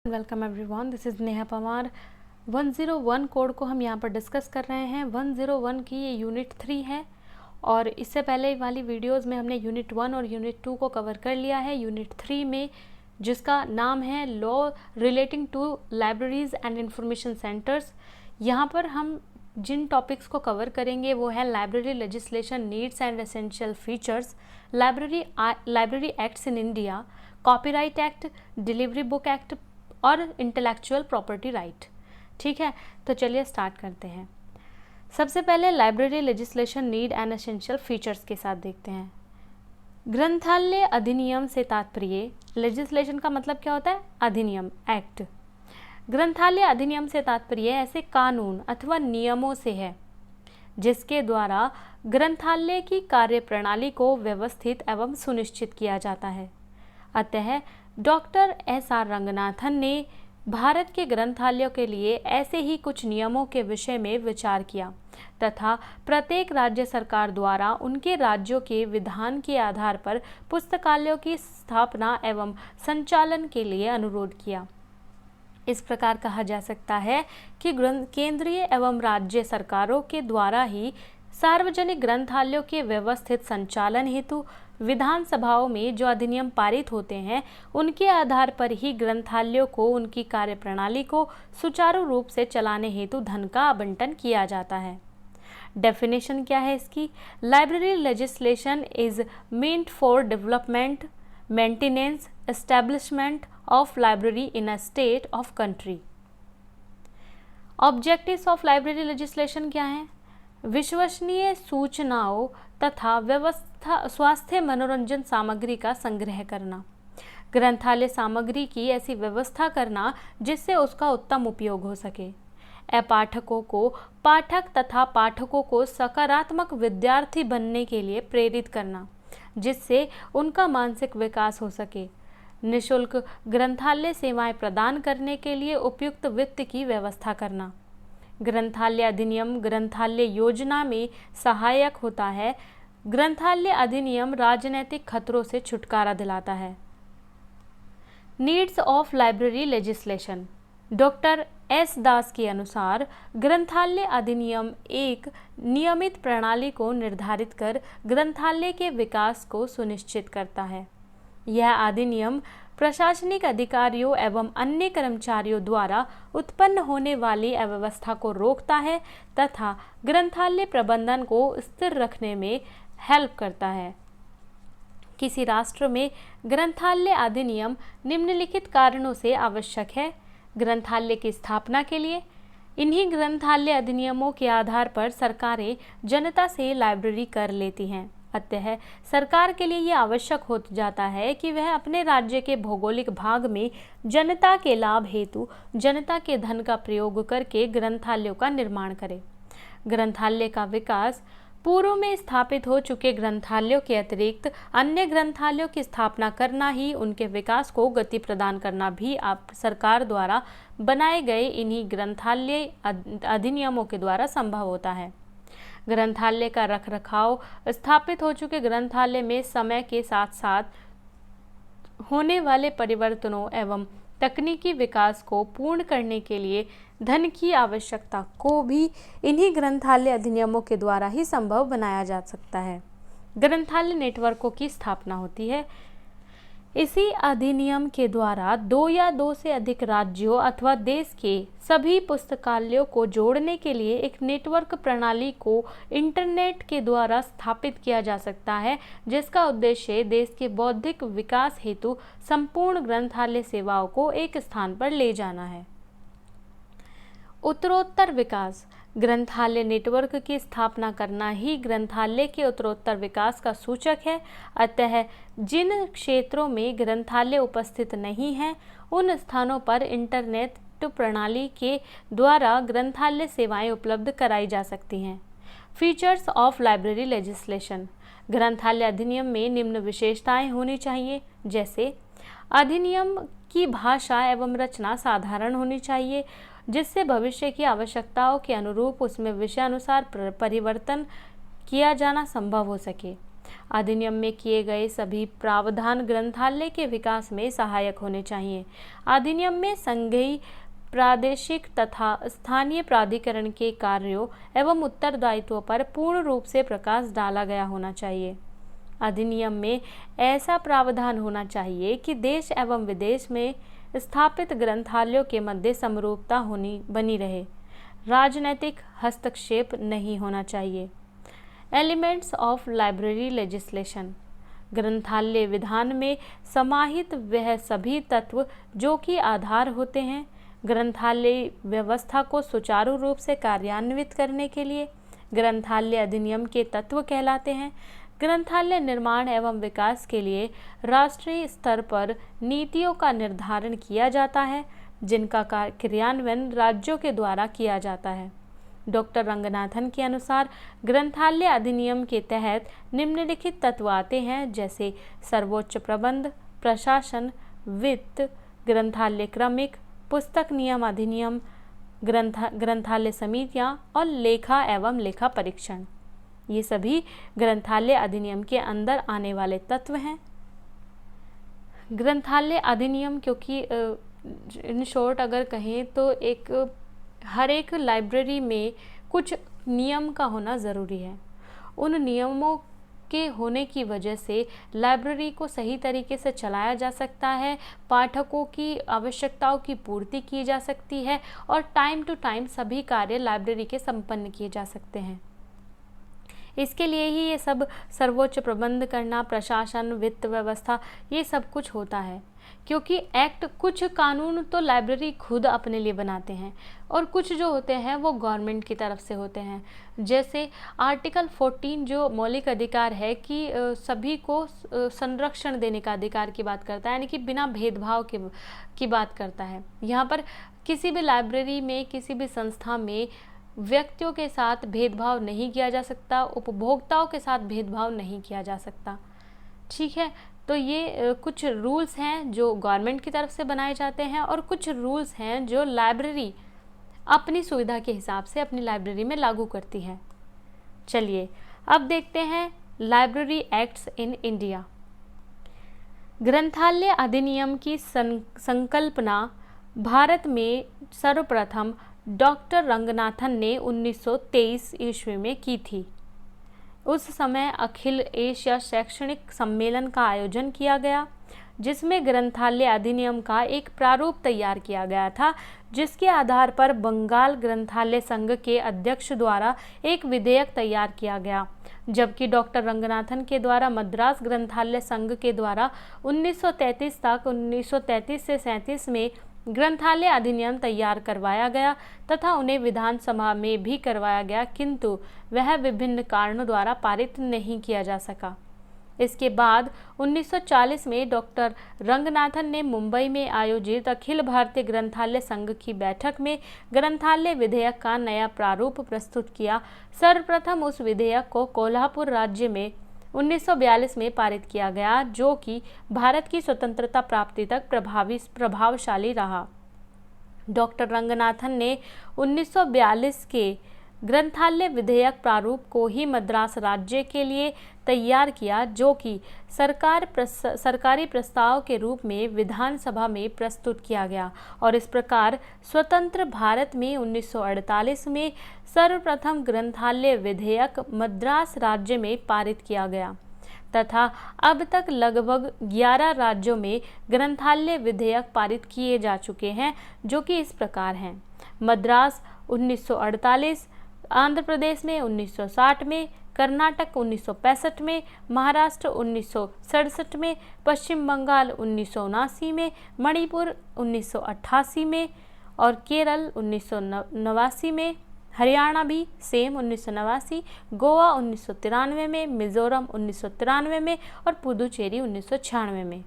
Welcome everyone, this is Neha Pawar. 101 code को हम यहाँ पर डिस्कस कर रहे हैं। 101 की ये यूनिट 3 है और इससे पहले वाली वीडियोस में हमने यूनिट 1 और यूनिट 2 को कवर कर लिया है। यूनिट 3 में जिसका नाम है law relating to libraries and information centres, यहाँ पर हम जिन टॉपिक्स को कवर करेंगे वो है library legislation needs and essential features, library acts in India, copyright act, delivery book act और इंटेलेक्चुअल प्रॉपर्टी राइट। ठीक है, तो चलिए स्टार्ट करते हैं। सबसे पहले library legislation need and essential features के साथ देखते हैं। ग्रंथालय अधिनियम से तात्पर्य, लेजिस्लेशन का मतलब क्या होता है? अधिनियम, एक्ट। ग्रंथालय अधिनियम से तात्पर्य ऐसे कानून अथवा नियमों से है जिसके द्वारा ग्रंथालय की कार्यप्रणाली को व्यवस्थित एवं सुनिश्चित किया जाता है। अतः डॉक्टर एस.आर. रंगनाथन ने भारत के ग्रंथालयों के लिए ऐसे ही कुछ नियमों के विषय में विचार किया तथा प्रत्येक राज्य सरकार द्वारा उनके राज्यों के विधान के आधार पर पुस्तकालयों की स्थापना एवं संचालन के लिए अनुरोध किया। इस प्रकार कहा जा सकता है कि केंद्रीय एवं राज्य सरकारों के द्वारा ही सार्वजनिक ग्रंथालयों के व्यवस्थित संचालन हेतु विधानसभाओं में जो अधिनियम पारित होते हैं उनके आधार पर ही ग्रंथालयों को उनकी कार्यप्रणाली को सुचारू रूप से चलाने हेतु धन का आवंटन किया जाता है। डेफिनेशन क्या है इसकी? Library legislation is meant for development, maintenance, establishment of library in a state of country. Objectives of library legislation क्या है? विश्वसनीय सूचनाओं तथा व्यवस्था, स्वास्थ्य, मनोरंजन सामग्री का संग्रह करना, ग्रंथालय सामग्री की ऐसी व्यवस्था करना जिससे उसका उत्तम उपयोग हो सके, पाठकों को पाठक तथा पाठकों को सकारात्मक विद्यार्थी बनने के लिए प्रेरित करना जिससे उनका मानसिक विकास हो सके, निःशुल्क ग्रंथालय सेवाएं प्रदान करने के लिए उपयुक्त वित्त की व्यवस्था करना। ग्रंथालय अधिनियम ग्रंथालय योजना में सहायक होता है। ग्रंथालय अधिनियम राजनैतिक खतरों से छुटकारा दिलाता है। Needs of library legislation, doctor S Das के अनुसार ग्रंथालय अधिनियम एक नियमित प्रणाली को निर्धारित कर ग्रंथालय के विकास को सुनिश्चित करता है। यह अधिनियम प्रशासनिक अधिकारियों एवं अन्य कर्मचारियों द्वारा उत्पन्न होने वाली अव्यवस्था को रोकता है तथा ग्रंथालय प्रबंधन को स्थिर रखने में हेल्प करता है। किसी राष्ट्र में ग्रंथालय अधिनियम निम्नलिखित कारणों से आवश्यक है। ग्रंथालय की स्थापना के लिए इन्हीं ग्रंथालय अधिनियमों के आधार पर सरकारें जनता से लाइब्रेरी कर लेती हैं। अतः सरकार के लिए यह आवश्यक हो जाता है कि वह अपने राज्य के भौगोलिक भाग में जनता के लाभ हेतु जनता के धन का प्रयोग करके ग्रंथालयों का निर्माण करे। ग्रंथालय का विकास, पूर्व में स्थापित हो चुके ग्रंथालयों के अतिरिक्त अन्य ग्रंथालयों की स्थापना करना ही उनके विकास को गति प्रदान करना भी सरकार द्वारा बनाए गए इन्हीं ग्रंथालय अधिनियमों के द्वारा संभव होता है। ग्रंथालय का रखरखाव, स्थापित हो चुके ग्रंथालय में समय के साथ साथ होने वाले परिवर्तनों एवं तकनीकी विकास को पूर्ण करने के लिए धन की आवश्यकता को भी इन्हीं ग्रंथालय अधिनियमों के द्वारा ही संभव बनाया जा सकता है। ग्रंथालय नेटवर्कों की स्थापना होती है। इसी अधिनियम के द्वारा 2 या 2 से अधिक राज्यों अथवा देश के सभी पुस्तकालयों को जोड़ने के लिए एक नेटवर्क प्रणाली को इंटरनेट के द्वारा स्थापित किया जा सकता है जिसका उद्देश्य देश के बौद्धिक विकास हेतु संपूर्ण ग्रंथालय सेवाओं को एक स्थान पर ले जाना है। उत्तरोत्तर विकास, ग्रंथालय नेटवर्क की स्थापना करना ही ग्रंथालय के उत्तरोत्तर विकास का सूचक है। अतः जिन क्षेत्रों में ग्रंथालय उपस्थित नहीं हैं उन स्थानों पर इंटरनेट प्रणाली के द्वारा ग्रंथालय सेवाएं उपलब्ध कराई जा सकती हैं। फीचर्स ऑफ लाइब्रेरी लेजिस्लेशन, ग्रंथालय अधिनियम में निम्न विशेषताएं होनी चाहिए जैसे अधिनियम की भाषा एवं रचना साधारण होनी चाहिए जिससे भविष्य की आवश्यकताओं के अनुरूप उसमें विषयानुसार परिवर्तन किया जाना संभव हो सके। अधिनियम में किए गए सभी प्रावधान ग्रंथालय के विकास में सहायक होने चाहिए। अधिनियम में संघीय, प्रादेशिक तथा स्थानीय प्राधिकरण के कार्यों एवं उत्तरदायित्वों पर पूर्ण रूप से प्रकाश डाला गया होना चाहिए। अधिनियम में ऐसा प्रावधान होना चाहिए कि देश एवं विदेश में स्थापित ग्रंथालयों के मध्य समरूपता बनी रहे। राजनीतिक हस्तक्षेप नहीं होना चाहिए। Elements of library legislation. ग्रंथालय विधान में समाहित वह सभी तत्व जो कि आधार होते हैं ग्रंथालय व्यवस्था को सुचारू रूप से कार्यान्वित करने के लिए ग्रंथालय अधिनियम के तत्व कहलाते हैं। ग्रंथालय निर्माण एवं विकास के लिए राष्ट्रीय स्तर पर नीतियों का निर्धारण किया जाता है जिनका क्रियान्वयन राज्यों के द्वारा किया जाता है। डॉक्टर रंगनाथन के अनुसार ग्रंथालय अधिनियम के तहत निम्नलिखित तत्व आते हैं जैसे सर्वोच्च प्रबंध, प्रशासन, वित्त, ग्रंथालय क्रमिक, पुस्तक नियम अधिनियम, ग्रंथालय समितियां और लेखा एवं लेखा परीक्षण। ये सभी ग्रंथालय अधिनियम के अंदर आने वाले तत्व हैं। ग्रंथालय अधिनियम क्योंकि इन शॉर्ट अगर कहें तो हर एक लाइब्रेरी में कुछ नियम का होना ज़रूरी है। उन नियमों के होने की वजह से लाइब्रेरी को सही तरीके से चलाया जा सकता है, पाठकों की आवश्यकताओं की पूर्ति की जा सकती है और टाइम टू टाइम सभी कार्य लाइब्रेरी के संपन्न किए जा सकते हैं। इसके लिए ही ये सब सर्वोच्च प्रबंध करना, प्रशासन, वित्त व्यवस्था, ये सब कुछ होता है क्योंकि एक्ट कुछ कानून तो लाइब्रेरी खुद अपने लिए बनाते हैं और कुछ जो होते हैं वो गवर्नमेंट की तरफ से होते हैं। जैसे आर्टिकल 14 जो मौलिक अधिकार है कि सभी को संरक्षण देने का अधिकार की बात करता है, यानी कि बिना भेदभाव की बात करता है। यहाँ पर किसी भी लाइब्रेरी में, किसी भी संस्था में व्यक्तियों के साथ भेदभाव नहीं किया जा सकता, उपभोक्ताओं के साथ भेदभाव नहीं किया जा सकता। ठीक है, तो ये कुछ रूल्स हैं जो गवर्नमेंट की तरफ से बनाए जाते हैं और कुछ रूल्स हैं जो लाइब्रेरी अपनी सुविधा के हिसाब से अपनी लाइब्रेरी में लागू करती है। चलिए अब देखते हैं लाइब्रेरी एक्ट्स इन इंडिया। ग्रंथालय अधिनियम की संकल्पना भारत में सर्वप्रथम डॉक्टर रंगनाथन ने 1923 ईस्वी में की थी। उस समय अखिल एशिया शैक्षणिक सम्मेलन का आयोजन किया गया जिसमें ग्रंथालय अधिनियम का एक प्रारूप तैयार किया गया था, जिसके आधार पर बंगाल ग्रंथालय संघ के अध्यक्ष द्वारा एक विधेयक तैयार किया गया, जबकि डॉक्टर रंगनाथन के द्वारा मद्रास ग्रंथालय संघ के द्वारा 1933 से 37 में ग्रंथालय अधिनियम तैयार करवाया गया तथा उन्हें विधानसभा में भी करवाया गया, किंतु वह विभिन्न कारणों द्वारा पारित नहीं किया जा सका। इसके बाद 1940 में डॉक्टर रंगनाथन ने मुंबई में आयोजित अखिल भारतीय ग्रंथालय संघ की बैठक में ग्रंथालय विधेयक का नया प्रारूप प्रस्तुत किया। सर्वप्रथम उस विधेयक को कोल्हापुर राज्य में 1942 में पारित किया गया, जो कि भारत की स्वतंत्रता प्राप्ति तक प्रभावशाली रहा। डॉक्टर रंगनाथन ने 1942 के ग्रंथालय विधेयक प्रारूप को ही मद्रास राज्य के लिए तैयार किया, जो कि सरकारी प्रस्ताव के रूप में विधानसभा में प्रस्तुत किया गया और इस प्रकार स्वतंत्र भारत में 1948 में सर्वप्रथम ग्रंथालय विधेयक मद्रास राज्य में पारित किया गया तथा अब तक लगभग 11 राज्यों में ग्रंथालय विधेयक पारित किए जा चुके हैं, जो कि इस प्रकार हैं। मद्रास 1948, आंध्र प्रदेश में 1960 में, कर्नाटक 1965 में, महाराष्ट्र 1967 में, पश्चिम बंगाल 1979 में, मणिपुर 1988 में और केरल 1989 में, हरियाणा भी सेम 1989, गोवा 1993 में, मिजोरम 1993 में और पुदुचेरी 1996 में।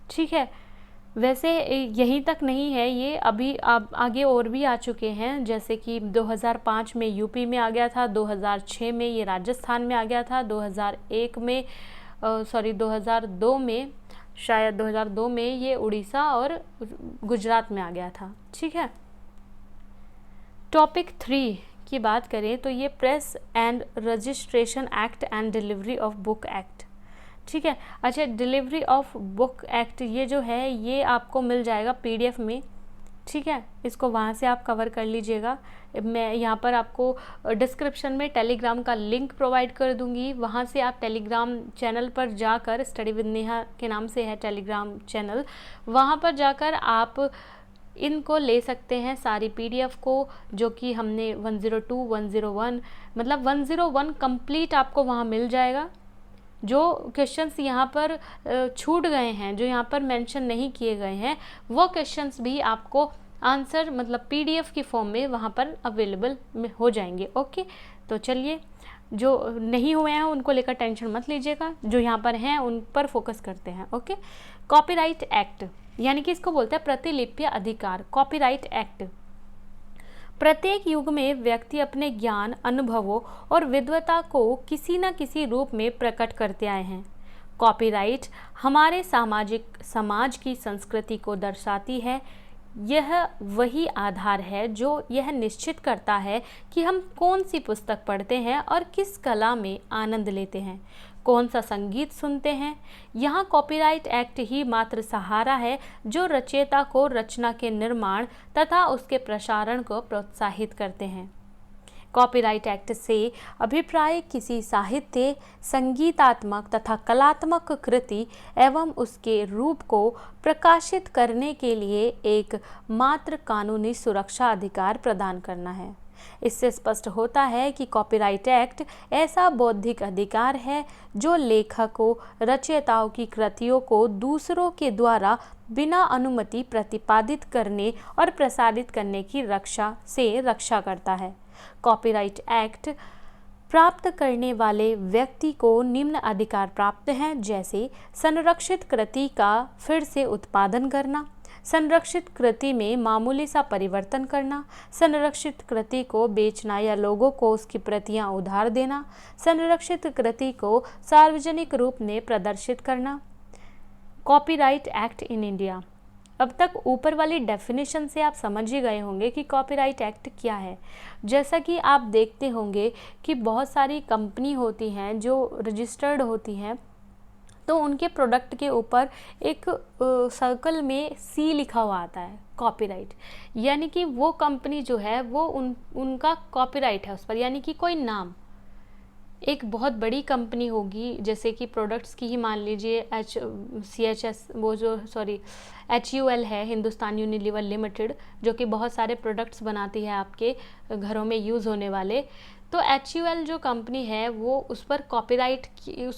ठीक है, वैसे यहीं तक नहीं है ये, अभी आगे और भी आ चुके हैं, जैसे कि 2005 में यूपी में आ गया था, 2006 में ये राजस्थान में आ गया था, 2002 में शायद 2002 में ये उड़ीसा और गुजरात में आ गया था। ठीक है, टॉपिक 3 की बात करें तो ये press and registration act and delivery of book act, ठीक है। अच्छा, डिलीवरी ऑफ बुक एक्ट ये जो है ये आपको मिल जाएगा PDF में, ठीक है। इसको वहाँ से आप कवर कर लीजिएगा। मैं यहाँ पर आपको डिस्क्रिप्शन में टेलीग्राम का लिंक प्रोवाइड कर दूँगी, वहाँ से आप टेलीग्राम चैनल पर जाकर, स्टडी विद नेहा के नाम से है टेलीग्राम चैनल, वहाँ पर जाकर आप इनको ले सकते हैं सारी PDF को, जो कि हमने 102, 101 मतलब 101 कंप्लीट आपको वहाँ मिल जाएगा। जो क्वेश्चंस यहाँ पर छूट गए हैं, जो यहाँ पर मेंशन नहीं किए गए हैं, वो क्वेश्चंस भी आपको आंसर मतलब PDF की फॉर्म में वहाँ पर अवेलेबल हो जाएंगे। ओके, तो चलिए, जो नहीं हुए हैं उनको लेकर टेंशन मत लीजिएगा, जो यहाँ पर हैं उन पर फोकस करते हैं। ओके, कॉपीराइट एक्ट यानी कि इसको बोलते हैं प्रतिलिपि अधिकार। कॉपीराइट एक्ट प्रत्येक युग में व्यक्ति अपने ज्ञान, अनुभवों और विद्वता को किसी न किसी रूप में प्रकट करते आए हैं। कॉपीराइट हमारे समाज की संस्कृति को दर्शाती है। यह वही आधार है जो यह निश्चित करता है कि हम कौन सी पुस्तक पढ़ते हैं और किस कला में आनंद लेते हैं, कौन सा संगीत सुनते हैं। यहाँ कॉपीराइट एक्ट ही मात्र सहारा है जो रचयिता को रचना के निर्माण तथा उसके प्रसारण को प्रोत्साहित करते हैं। कॉपीराइट एक्ट से अभिप्राय किसी साहित्य, संगीतात्मक तथा कलात्मक कृति एवं उसके रूप को प्रकाशित करने के लिए एक मात्र कानूनी सुरक्षा अधिकार प्रदान करना है। इससे स्पष्ट होता है कि कॉपीराइट एक्ट ऐसा बौद्धिक अधिकार है जो लेखकों, रचयिताओं की कृतियों को दूसरों के द्वारा बिना अनुमति प्रतिपादित करने और प्रसारित करने की रक्षा करता है। कॉपीराइट एक्ट प्राप्त करने वाले व्यक्ति को निम्न अधिकार प्राप्त हैं, जैसे संरक्षित कृति का फिर से उत्पादन करना, संरक्षित कृति में मामूली सा परिवर्तन करना, संरक्षित कृति को बेचना या लोगों को उसकी प्रतियां उधार देना, संरक्षित कृति को सार्वजनिक रूप में प्रदर्शित करना। Copyright act in India. अब तक ऊपर वाली डेफिनेशन से आप समझ ही गए होंगे कि कॉपीराइट एक्ट क्या है। जैसा कि आप देखते होंगे कि बहुत सारी कंपनी होती हैं जो रजिस्टर्ड होती हैं, तो उनके प्रोडक्ट के ऊपर एक सर्कल में C लिखा हुआ आता है, कॉपीराइट। यानी कि वो कंपनी जो है वो उनका कॉपीराइट है उस पर, यानी कि कोई नाम, एक बहुत बड़ी कंपनी होगी, जैसे कि प्रोडक्ट्स की ही मान लीजिए HUL है, हिंदुस्तान यूनिलीवर लिमिटेड, जो कि बहुत सारे प्रोडक्ट्स बनाती है आपके घरों में यूज़ होने वाले। तो HUL जो कंपनी है वो उस पर कॉपीराइट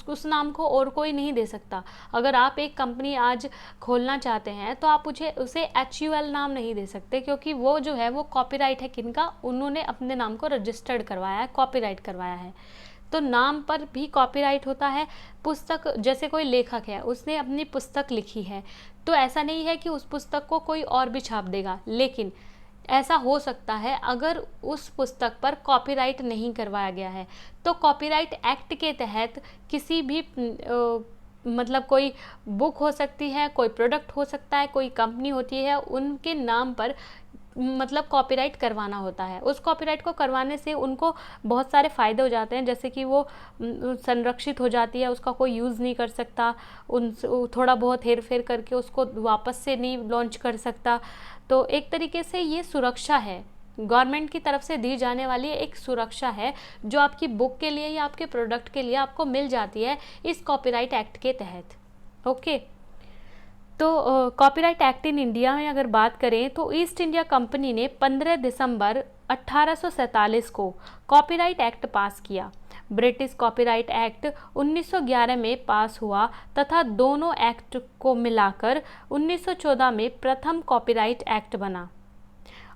उस नाम को और कोई नहीं दे सकता। अगर आप एक कंपनी आज खोलना चाहते हैं तो आप उसे HUL नाम नहीं दे सकते, क्योंकि वो जो है वो कॉपीराइट है किनका, उन्होंने अपने नाम को रजिस्टर्ड करवाया है, कॉपीराइट करवाया है। तो नाम पर भी कॉपीराइट होता है। पुस्तक, जैसे कोई लेखक है उसने अपनी पुस्तक लिखी है, तो ऐसा नहीं है कि उस पुस्तक को कोई और भी छाप देगा, लेकिन ऐसा हो सकता है अगर उस पुस्तक पर कॉपीराइट नहीं करवाया गया है। तो कॉपीराइट एक्ट के तहत किसी भी मतलब कोई बुक हो सकती है, कोई प्रोडक्ट हो सकता है, कोई कंपनी होती है, उनके नाम पर मतलब कॉपीराइट करवाना होता है। उस कॉपीराइट को करवाने से उनको बहुत सारे फ़ायदे हो जाते हैं, जैसे कि वो संरक्षित हो जाती है, उसका कोई यूज़ नहीं कर सकता, थोड़ा बहुत हेर फेर करके उसको वापस से नहीं लॉन्च कर सकता। तो एक तरीके से ये सुरक्षा है, गवर्नमेंट की तरफ से दी जाने वाली एक सुरक्षा है जो आपकी बुक के लिए या आपके प्रोडक्ट के लिए आपको मिल जाती है इस कॉपीराइट एक्ट के तहत। ओके, तो कॉपीराइट एक्ट इन इंडिया में अगर बात करें तो ईस्ट इंडिया कंपनी ने 15 दिसंबर 1847 को कॉपीराइट एक्ट पास किया। ब्रिटिश कॉपीराइट एक्ट 1911 में पास हुआ तथा दोनों एक्ट को मिलाकर 1914 में प्रथम कॉपीराइट एक्ट बना।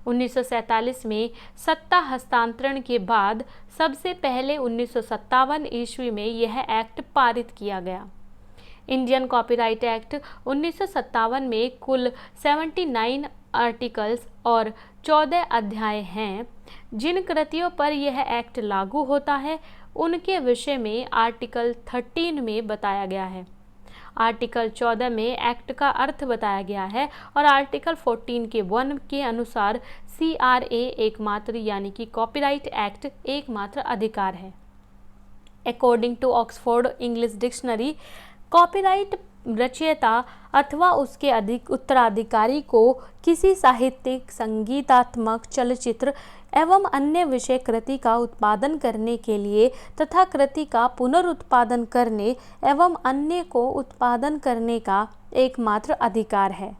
1947 में सत्ता हस्तांतरण के बाद सबसे पहले 1957 ईस्वी में यह एक्ट पारित किया गया। इंडियन कॉपीराइट एक्ट 1957 में कुल 79 आर्टिकल्स और 14 अध्याय हैं। जिन कृतियों पर यह एक्ट लागू होता है उनके विषय में आर्टिकल 13 में बताया गया है। आर्टिकल 14 में एक्ट का अर्थ बताया गया है और आर्टिकल 14 के 1 के अनुसार CRA एकमात्र यानी कि कॉपीराइट एक्ट एकमात्र अधिकार है। According to Oxford English Dictionary, copyright रचयिता अथवा उसके उत्तराधिकारी को किसी साहित्यिक, संगीतात्मक, चलचित्र एवं अन्य विषय कृति का उत्पादन करने के लिए तथा कृति का पुनरुत्पादन करने एवं अन्य को उत्पादन करने का एकमात्र अधिकार है।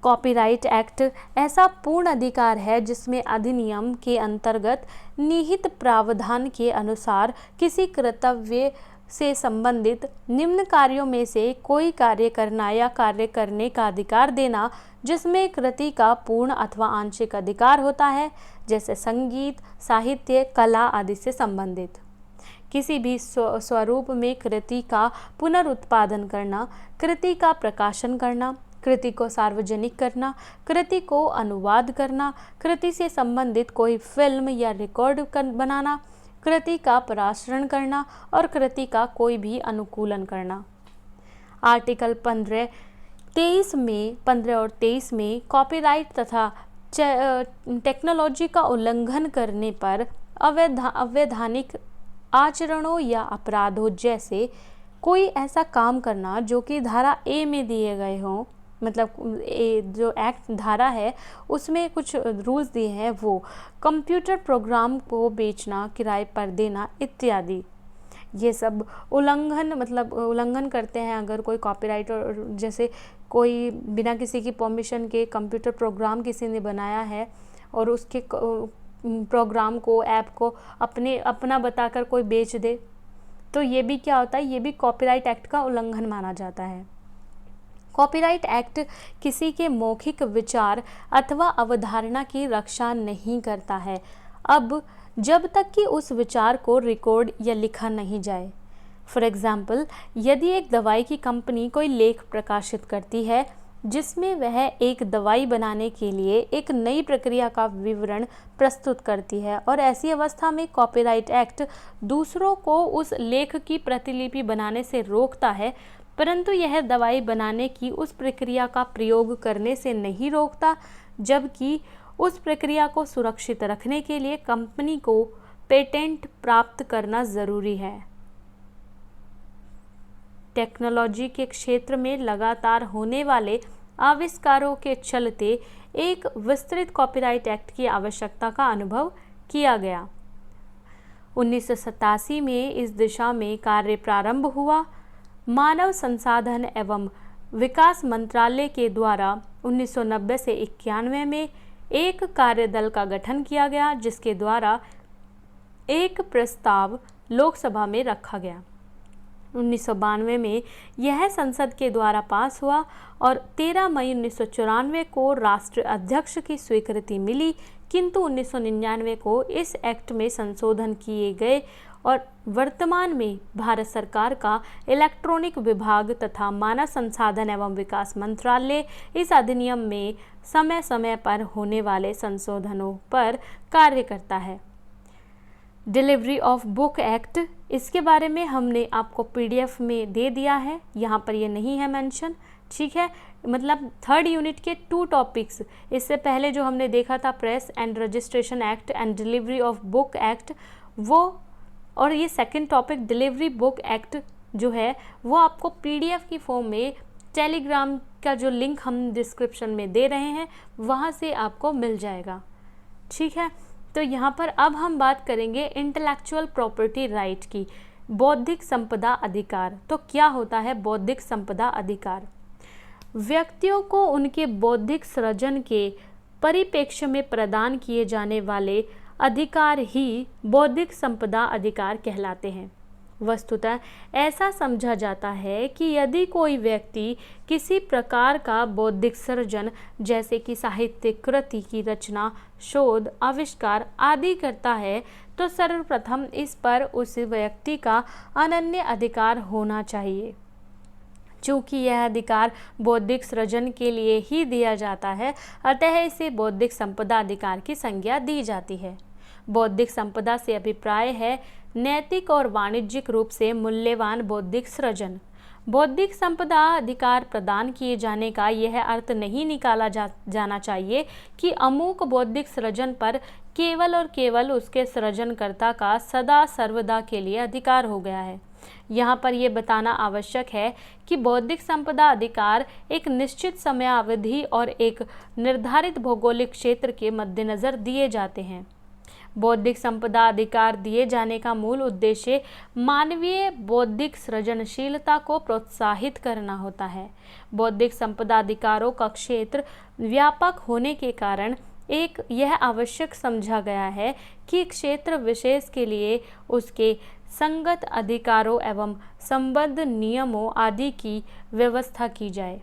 कॉपीराइट एक्ट ऐसा पूर्ण अधिकार है जिसमें अधिनियम के अंतर्गत निहित प्रावधान के अनुसार किसी कर्तव्य से संबंधित निम्न कार्यों में से कोई कार्य करना या कार्य करने का अधिकार देना जिसमें कृति का पूर्ण अथवा आंशिक अधिकार होता है, जैसे संगीत, साहित्य, कला आदि से संबंधित। किसी भी स्वरूप में कृति का पुनरुत्पादन करना, कृति का प्रकाशन करना, कृति को सार्वजनिक करना, कृति को अनुवाद करना, कृति से संबंधित कोई फिल्म या रिकॉर्ड बनाना, कृति का प्रसारण करना और कृति का कोई भी अनुकूलन करना। आर्टिकल 15 और 23 में कॉपीराइट तथा टेक्नोलॉजी का उल्लंघन करने पर अवैधानिक आचरणों या अपराधों जैसे कोई ऐसा काम करना जो कि धारा ए में दिए गए हों, मतलब जो एक्ट धारा है उसमें कुछ रूल्स दिए हैं, वो कंप्यूटर प्रोग्राम को बेचना, किराए पर देना इत्यादि, ये सब उल्लंघन करते हैं। अगर कोई कॉपीराइट और जैसे कोई बिना किसी की परमिशन के कंप्यूटर प्रोग्राम किसी ने बनाया है और उसके प्रोग्राम को, ऐप को अपना बताकर कोई बेच दे, तो ये भी क्या होता है, ये भी कॉपीराइट एक्ट का उल्लंघन माना जाता है। कॉपीराइट एक्ट किसी के मौखिक विचार अथवा अवधारणा की रक्षा नहीं करता है, अब जब तक कि उस विचार को रिकॉर्ड या लिखा नहीं जाए। फॉर एग्जाम्पल, यदि एक दवाई की कंपनी कोई लेख प्रकाशित करती है जिसमें वह एक दवाई बनाने के लिए एक नई प्रक्रिया का विवरण प्रस्तुत करती है और ऐसी अवस्था में कॉपीराइट एक्ट दूसरों को उस लेख की प्रतिलिपि बनाने से रोकता है, परंतु यह दवाई बनाने की उस प्रक्रिया का प्रयोग करने से नहीं रोकता, जबकि उस प्रक्रिया को सुरक्षित रखने के लिए कंपनी को पेटेंट प्राप्त करना जरूरी है। टेक्नोलॉजी के क्षेत्र में लगातार होने वाले आविष्कारों के चलते एक विस्तृत कॉपीराइट एक्ट की आवश्यकता का अनुभव किया गया। 1987 में इस दिशा में कार्य प्रारंभ हुआ। मानव संसाधन एवं विकास मंत्रालय के द्वारा 1990 से 91 में एक कार्यदल का गठन किया गया, जिसके द्वारा एक प्रस्ताव लोकसभा में रखा गया। 1992 में यह संसद के द्वारा पास हुआ और 13 मई 1994 को राष्ट्र अध्यक्ष की स्वीकृति मिली, किंतु 1999 को इस एक्ट में संशोधन किए गए और वर्तमान में भारत सरकार का इलेक्ट्रॉनिक विभाग तथा मानव संसाधन एवं विकास मंत्रालय इस अधिनियम में समय समय पर होने वाले संशोधनों पर कार्य करता है। डिलीवरी ऑफ बुक एक्ट, इसके बारे में हमने आपको PDF में दे दिया है, यहाँ पर ये नहीं है मेंशन, ठीक है। मतलब 3rd यूनिट के 2 टॉपिक्स, इससे पहले जो हमने देखा था press and registration act and delivery of book act, वो और ये 2nd topic delivery book act जो है वो आपको PDF की फॉर्म में टेलीग्राम का जो लिंक हम डिस्क्रिप्शन में दे रहे हैं वहाँ से आपको मिल जाएगा, ठीक है। तो यहाँ पर अब हम बात करेंगे इंटेलेक्चुअल प्रॉपर्टी राइट की, बौद्धिक संपदा अधिकार। तो क्या होता है बौद्धिक संपदा अधिकार? व्यक्तियों को उनके बौद्धिक सृजन के परिप्रेक्ष्य में प्रदान किए जाने वाले अधिकार ही बौद्धिक संपदा अधिकार कहलाते हैं। वस्तुतः ऐसा समझा जाता है कि यदि कोई व्यक्ति किसी प्रकार का बौद्धिक सृजन जैसे कि साहित्यिक कृति की रचना, शोध, आविष्कार आदि करता है तो सर्वप्रथम इस पर उस व्यक्ति का अनन्य अधिकार होना चाहिए। चूँकि यह अधिकार बौद्धिक सृजन के लिए ही दिया जाता है, अतः इसे बौद्धिक संपदा अधिकार की संज्ञा दी जाती है। बौद्धिक संपदा से अभिप्राय है नैतिक और वाणिज्यिक रूप से मूल्यवान बौद्धिक सृजन। बौद्धिक संपदा अधिकार प्रदान किए जाने का यह अर्थ नहीं निकाला जाना चाहिए कि अमूक बौद्धिक सृजन पर केवल और केवल उसके सृजनकर्ता का सदा सर्वदा के लिए अधिकार हो गया है। यहाँ पर यह बताना आवश्यक है कि बौद्धिक संपदा अधिकार एक निश्चित समयावधि और एक निर्धारित भौगोलिक क्षेत्र के मद्देनज़र दिए जाते हैं। बौद्धिक संपदा अधिकार दिए जाने का मूल उद्देश्य मानवीय बौद्धिक सृजनशीलता को प्रोत्साहित करना होता है। बौद्धिक संपदा अधिकारों का क्षेत्र व्यापक होने के कारण यह आवश्यक समझा गया है कि क्षेत्र विशेष के लिए उसके संगत अधिकारों एवं संबद्ध नियमों आदि की व्यवस्था की जाए।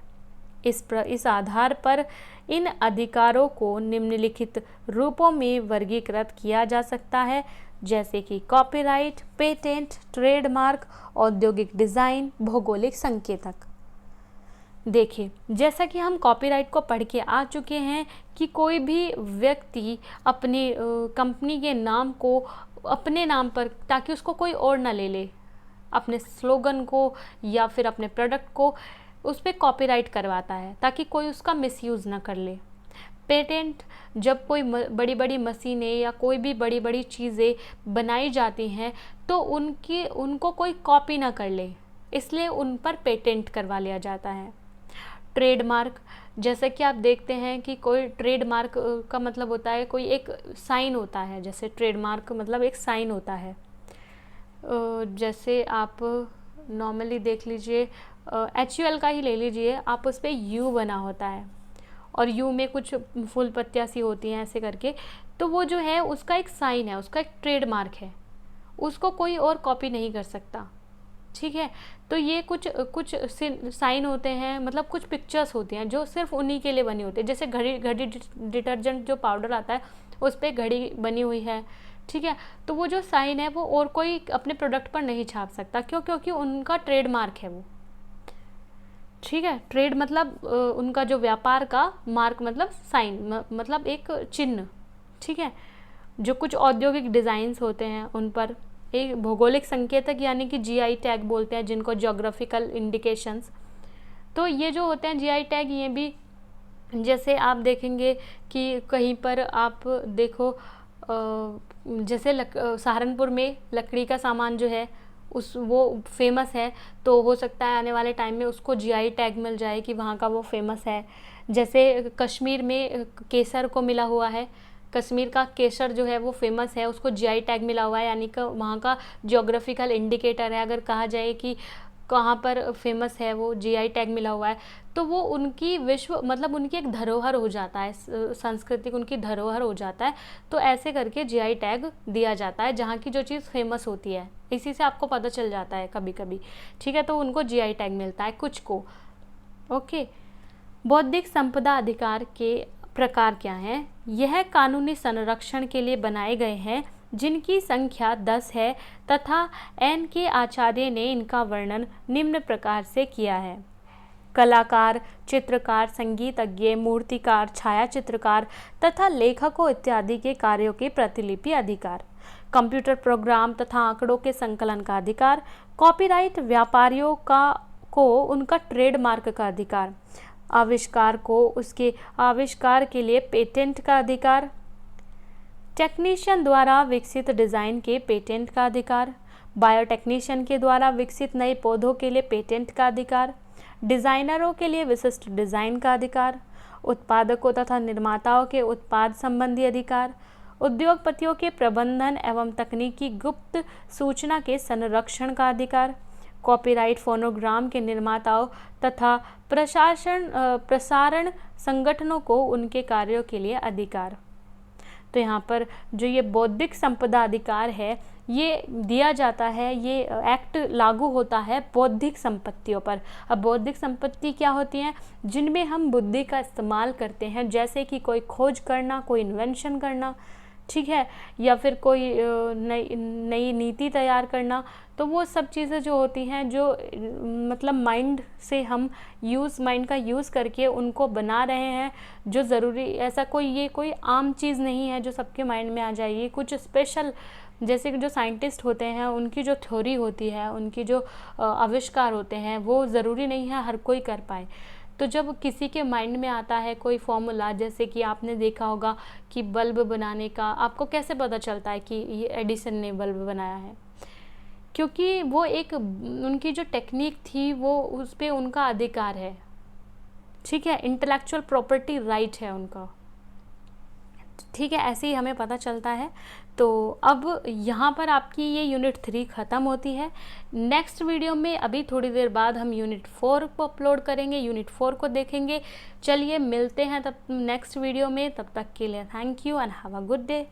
इस आधार पर इन अधिकारों को निम्नलिखित रूपों में वर्गीकृत किया जा सकता है, जैसे कि कॉपीराइट, पेटेंट, ट्रेडमार्क, औद्योगिक डिज़ाइन, भौगोलिक संकेतक। देखिए, जैसा कि हम कॉपीराइट को पढ़ के आ चुके हैं कि कोई भी व्यक्ति अपनी कंपनी के नाम को अपने नाम पर, ताकि उसको कोई और ना ले ले, अपने स्लोगन को या फिर अपने प्रोडक्ट को उस पर कॉपीराइट करवाता है ताकि कोई उसका मिसयूज़ ना कर ले। पेटेंट, जब कोई बड़ी बड़ी मशीनें या कोई भी बड़ी बड़ी चीज़ें बनाई जाती हैं तो उनको कोई कॉपी ना कर ले, इसलिए उन पर पेटेंट करवा लिया जाता है। ट्रेडमार्क, जैसे कि आप देखते हैं कि कोई ट्रेडमार्क का मतलब होता है कोई एक साइन होता है, जैसे ट्रेडमार्क मतलब एक साइन होता है। जैसे आप नॉर्मली देख लीजिए, HUL का ही ले लीजिए आप, उस पर U बना होता है और U में कुछ फूल पत्तियाँ सी होती हैं ऐसे करके, तो वो जो है उसका एक साइन है, उसका एक ट्रेडमार्क है, उसको कोई और कॉपी नहीं कर सकता। ठीक है, तो ये कुछ साइन होते हैं, मतलब कुछ पिक्चर्स होती हैं जो सिर्फ उन्हीं के लिए बनी होती है। जैसे घड़ी डिटर्जेंट जो पाउडर आता है उस पर घड़ी बनी हुई है, ठीक है, तो वो जो साइन है वो और कोई अपने प्रोडक्ट पर नहीं छाप सकता। क्यों? क्योंकि उनका ट्रेडमार्क है वो। ठीक है, ट्रेड मतलब उनका जो व्यापार का मार्क मतलब साइन मतलब एक चिन्ह। ठीक है, जो कुछ औद्योगिक डिज़ाइंस होते हैं उन पर एक भौगोलिक संकेतक यानी कि GI टैग बोलते हैं, जिनको ज्योग्राफिकल इंडिकेशंस। तो ये जो होते हैं GI टैग, ये भी जैसे आप देखेंगे कि कहीं पर आप देखो जैसे सहारनपुर में लकड़ी का सामान जो है वो फेमस है, तो हो सकता है आने वाले टाइम में उसको GI टैग मिल जाए कि वहाँ का वो फेमस है। जैसे कश्मीर में केसर को मिला हुआ है, कश्मीर का केसर जो है वो फेमस है, उसको GI टैग मिला हुआ है, यानी कि वहाँ का ज्योग्राफिकल इंडिकेटर है। अगर कहा जाए कि कहाँ पर फेमस है, वो GI टैग मिला हुआ है, तो वो उनकी विश्व मतलब उनकी एक धरोहर हो जाता है, सांस्कृतिक उनकी धरोहर हो जाता है। तो ऐसे करके GI टैग दिया जाता है जहाँ की जो चीज़ फेमस होती है, इसी से आपको पता चल जाता है कभी कभी। ठीक है, तो उनको GI टैग मिलता है कुछ को। ओके, बौद्धिक संपदा अधिकार के प्रकार क्या हैं? यह कानूनी संरक्षण के लिए बनाए गए हैं, जिनकी संख्या 10 है तथा N के आचार्य ने इनका वर्णन निम्न प्रकार से किया है। कलाकार, चित्रकार, संगीतज्ञ, मूर्तिकार, छायाचित्रकार तथा लेखकों इत्यादि के कार्यों के प्रतिलिपि अधिकार, कंप्यूटर प्रोग्राम तथा आंकड़ों के संकलन का अधिकार, कॉपीराइट व्यापारियों को उनका ट्रेडमार्क का अधिकार, आविष्कार को उसके आविष्कार के लिए पेटेंट का अधिकार, टेक्नीशियन द्वारा विकसित डिज़ाइन के पेटेंट का अधिकार, बायोटेक्नीशियन के द्वारा विकसित नए पौधों के लिए पेटेंट का अधिकार, डिज़ाइनरों के लिए विशिष्ट डिज़ाइन का अधिकार, उत्पादकों तथा निर्माताओं के उत्पाद संबंधी अधिकार, उद्योगपतियों के प्रबंधन एवं तकनीकी गुप्त सूचना के संरक्षण का अधिकार, कॉपीराइट फोनोग्राम के निर्माताओं तथा प्रसारण संगठनों को उनके कार्यों के लिए अधिकार। तो यहाँ पर जो ये बौद्धिक संपदा अधिकार है ये दिया जाता है, ये एक्ट लागू होता है बौद्धिक संपत्तियों पर। अब बौद्धिक संपत्ति क्या होती हैं? जिनमें हम बुद्धि का इस्तेमाल करते हैं, जैसे कि कोई खोज करना, कोई इन्वेंशन करना, ठीक है, या फिर कोई नई नीति तैयार करना। तो वो सब चीज़ें जो होती हैं, जो मतलब माइंड से हम माइंड का यूज़ करके उनको बना रहे हैं, जो ज़रूरी ऐसा कोई आम चीज़ नहीं है जो सबके माइंड में आ जाएगी। कुछ स्पेशल जैसे कि जो साइंटिस्ट होते हैं उनकी जो थ्योरी होती है, उनकी जो आविष्कार होते हैं वो ज़रूरी नहीं है हर कोई कर पाए। तो जब किसी के माइंड में आता है कोई फॉर्मूला, जैसे कि आपने देखा होगा कि बल्ब बनाने का आपको कैसे पता चलता है कि ये एडिसन ने बल्ब बनाया है, क्योंकि वो एक उनकी जो टेक्निक थी वो उस पर उनका अधिकार है, ठीक है, इंटेलेक्चुअल प्रॉपर्टी राइट है उनका, ठीक है, ऐसे ही हमें पता चलता है। तो अब यहाँ पर आपकी ये यूनिट 3 ख़त्म होती है। नेक्स्ट वीडियो में अभी थोड़ी देर बाद हम यूनिट 4 को अपलोड करेंगे, यूनिट 4 को देखेंगे। चलिए मिलते हैं तब नेक्स्ट वीडियो में, तब तक के लिए thank you and have a good day.